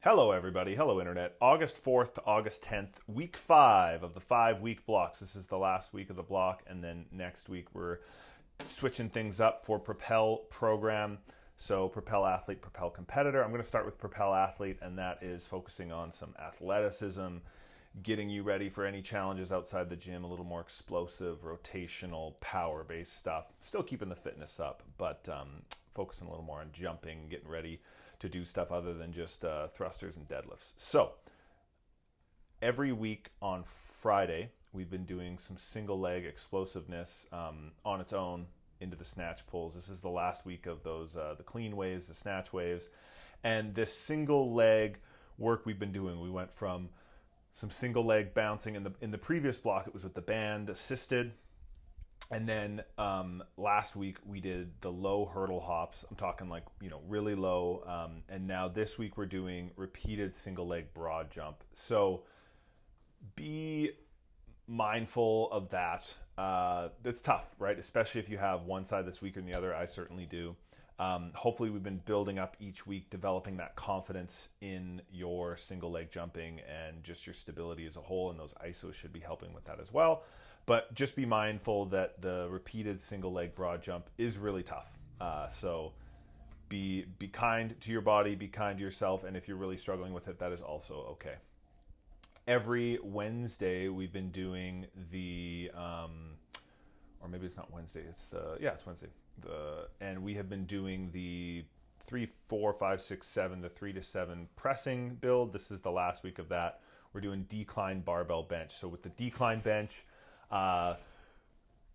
Hello, everybody. Hello, Internet. August 4th to August 10th, week 5 of the 5-week blocks. This is the last week of the block, and then next week we're switching things up for Propel program. So, Propel Athlete, Propel Competitor. I'm going to start with Propel Athlete, and that is focusing on some athleticism, getting you ready for any challenges outside the gym, a little more explosive, rotational, power-based stuff. Still keeping the fitness up, but focusing a little more on jumping, getting ready to do stuff other than just thrusters and deadlifts. So every week on Friday, we've been doing some single leg explosiveness on its own into the snatch pulls. This is the last week of those the clean waves, the snatch waves, and this single leg work we've been doing. We went from some single leg bouncing in the previous block. It was with the band assisted. And then last week we did the low hurdle hops. I'm talking like, really low. And now this week we're doing repeated single leg broad jump. So be mindful of that. It's tough, right? Especially if you have one side that's weaker than the other. I certainly do. Hopefully we've been building up each week, developing that confidence in your single leg jumping and just your stability as a whole. And those ISOs should be helping with that as well. But just be mindful that the repeated single leg broad jump is really tough. So be kind to your body, be kind to yourself, and if you're really struggling with it, that is also okay. Every Wednesday we've been doing the, or maybe it's not Wednesday. It's Wednesday. And we have been doing the 3, 4, 5, 6, 7, the 3 to 7 pressing build. This is the last week of that. We're doing decline barbell bench. So with the decline bench,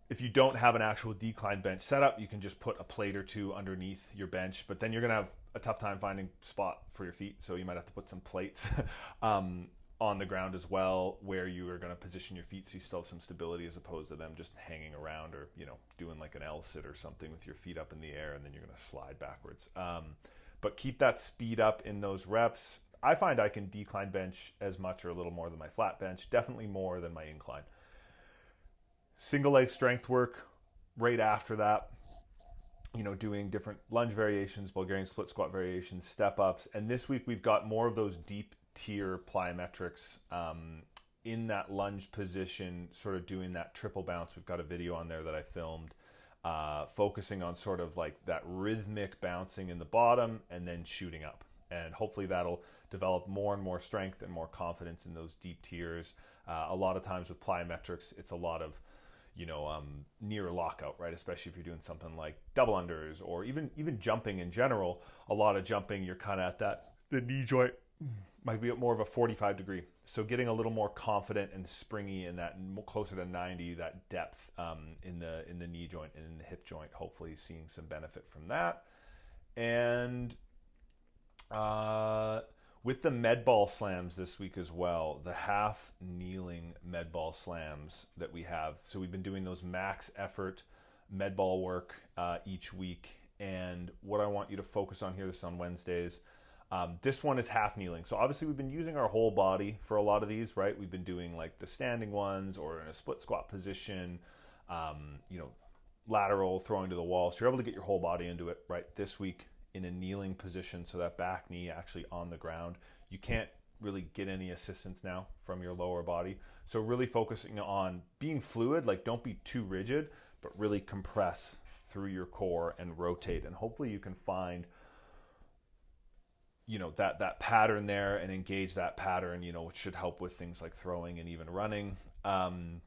if you don't have an actual decline bench setup, you can just put a plate or two underneath your bench, but then you're going to have a tough time finding spot for your feet. So you might have to put some plates on the ground as well, where you are going to position your feet so you still have some stability as opposed to them just hanging around or, doing like an L sit or something with your feet up in the air and then you're going to slide backwards. But keep that speed up in those reps. I find I can decline bench as much or a little more than my flat bench, definitely more than my incline. Single leg strength work right after that, doing different lunge variations, Bulgarian split squat variations, step ups. And this week we've got more of those deep tier plyometrics in that lunge position, sort of doing that triple bounce. We've got a video on there that I filmed focusing on sort of like that rhythmic bouncing in the bottom and then shooting up. And hopefully that'll develop more and more strength and more confidence in those deep tiers. A lot of times with plyometrics, it's a lot of near lockout, right? Especially if you're doing something like double unders or even jumping in general. A lot of jumping, you're kind of at the knee joint might be at more of a 45 degree. So getting a little more confident and springy in that, closer to 90, that depth in the knee joint and in the hip joint. Hopefully seeing some benefit from that. And with the med ball slams this week as well, the half kneeling med ball slams that we have. So we've been doing those max effort med ball work each week. And what I want you to focus on here, this is on Wednesdays. This one is half kneeling. So obviously we've been using our whole body for a lot of these, right? We've been doing like the standing ones or in a split squat position, lateral, throwing to the wall. So you're able to get your whole body into it, right? This week, in a kneeling position, so that back knee actually on the ground. You can't really get any assistance now from your lower body. So really focusing on being fluid, like don't be too rigid, but really compress through your core and rotate. And hopefully you can find, that pattern there and engage that pattern, which should help with things like throwing and even running. And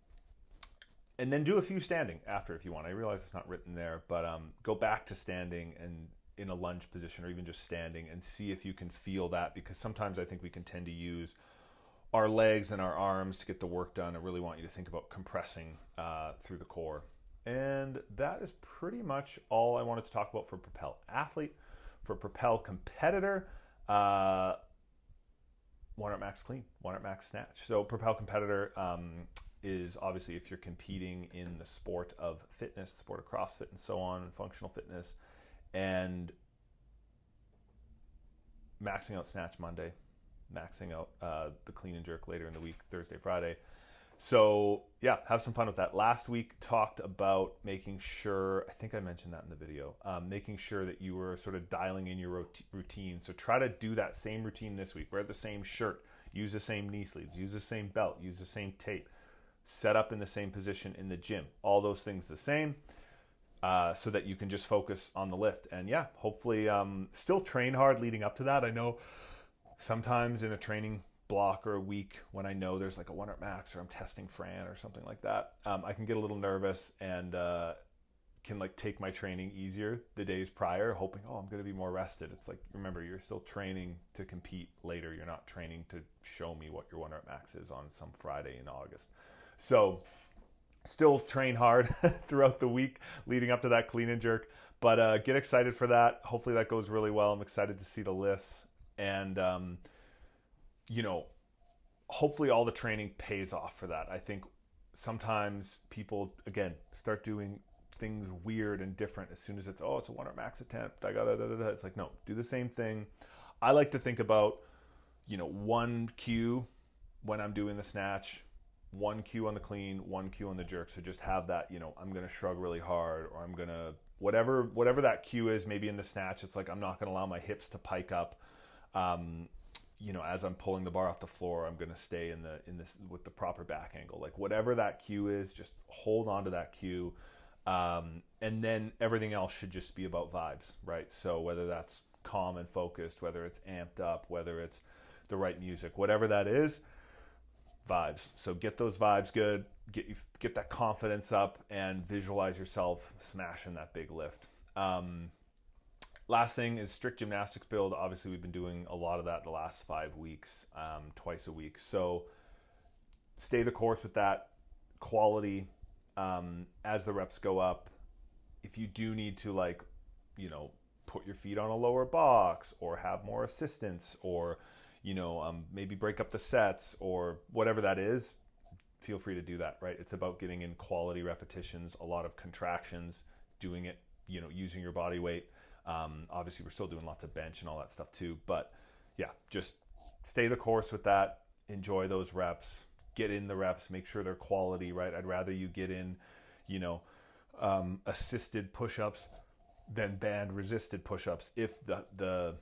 then do a few standing after if you want. I realize it's not written there, but go back to standing and in a lunge position or even just standing and see if you can feel that, because sometimes I think we can tend to use our legs and our arms to get the work done. I really want you to think about compressing through the core. And that is pretty much all I wanted to talk about for Propel Athlete. For Propel Competitor, 1 rep max clean, 1 rep max snatch. So Propel Competitor is obviously if you're competing in the sport of fitness, the sport of CrossFit and so on, and functional fitness, and maxing out snatch Monday, maxing out the clean and jerk later in the week, Thursday, Friday. So yeah, have some fun with that. Last week talked about making sure, I think I mentioned that in the video, making sure that you were sort of dialing in your routine. So try to do that same routine this week. Wear the same shirt, use the same knee sleeves, use the same belt, use the same tape, set up in the same position in the gym. All those things the same, so that you can just focus on the lift. And yeah, hopefully still train hard leading up to that. I know sometimes in a training block or a week when I know there's like a 1 rep max or I'm testing Fran or something like that, I can get a little nervous and can like take my training easier the days prior, hoping, oh, I'm going to be more rested. It's like, remember, you're still training to compete later. You're not training to show me what your 1 rep max is on some Friday in August. So still train hard throughout the week leading up to that clean and jerk, but get excited for that. Hopefully that goes really well. I'm excited to see the lifts, and you know, hopefully all the training pays off for that. I think sometimes people, again, start doing things weird and different as soon as it's, oh, it's a 1 rep max attempt, I gotta it's like, no, do the same thing. I like to think about, one cue when I'm doing the snatch, one cue on the clean, one cue on the jerk. So just have that, I'm gonna shrug really hard, or I'm gonna whatever that cue is. Maybe in the snatch it's like, I'm not gonna allow my hips to pike up. As I'm pulling the bar off the floor, I'm going to stay in this with the proper back angle. Like whatever that cue is, just hold on to that cue. And then everything else should just be about vibes, right? So whether that's calm and focused, whether it's amped up, whether it's the right music, whatever that is, vibes. So get those vibes good, get that confidence up, and visualize yourself smashing that big lift. Last thing is strict gymnastics build. Obviously, we've been doing a lot of that the last 5 weeks, twice a week. So stay the course with that. Quality as the reps go up. If you do need to, put your feet on a lower box or have more assistance, or, maybe break up the sets or whatever that is, feel free to do that, right? It's about getting in quality repetitions, a lot of contractions, doing it, using your body weight. Obviously, we're still doing lots of bench and all that stuff too, but yeah, just stay the course with that. Enjoy those reps, get in the reps, make sure they're quality, right? I'd rather you get in, assisted push-ups than band resisted push-ups if the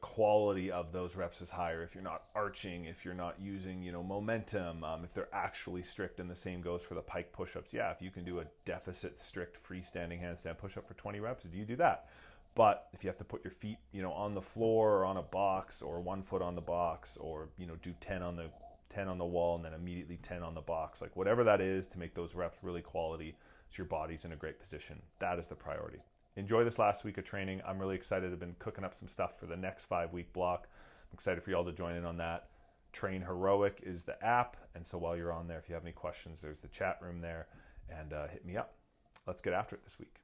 quality of those reps is higher. If you're not arching, if you're not using, momentum, if they're actually strict. And the same goes for the pike push-ups. Yeah, if you can do a deficit strict freestanding handstand push-up for 20 reps, do you do that? But if you have to put your feet, on the floor or on a box, or 1 foot on the box, or, do 10 on the wall and then immediately 10 on the box, like whatever that is to make those reps really quality so your body's in a great position, that is the priority. Enjoy this last week of training. I'm really excited. I've been cooking up some stuff for the next 5-week block. I'm excited for y'all to join in on that. Train Heroic is the app. And so while you're on there, if you have any questions, there's the chat room there, and hit me up. Let's get after it this week.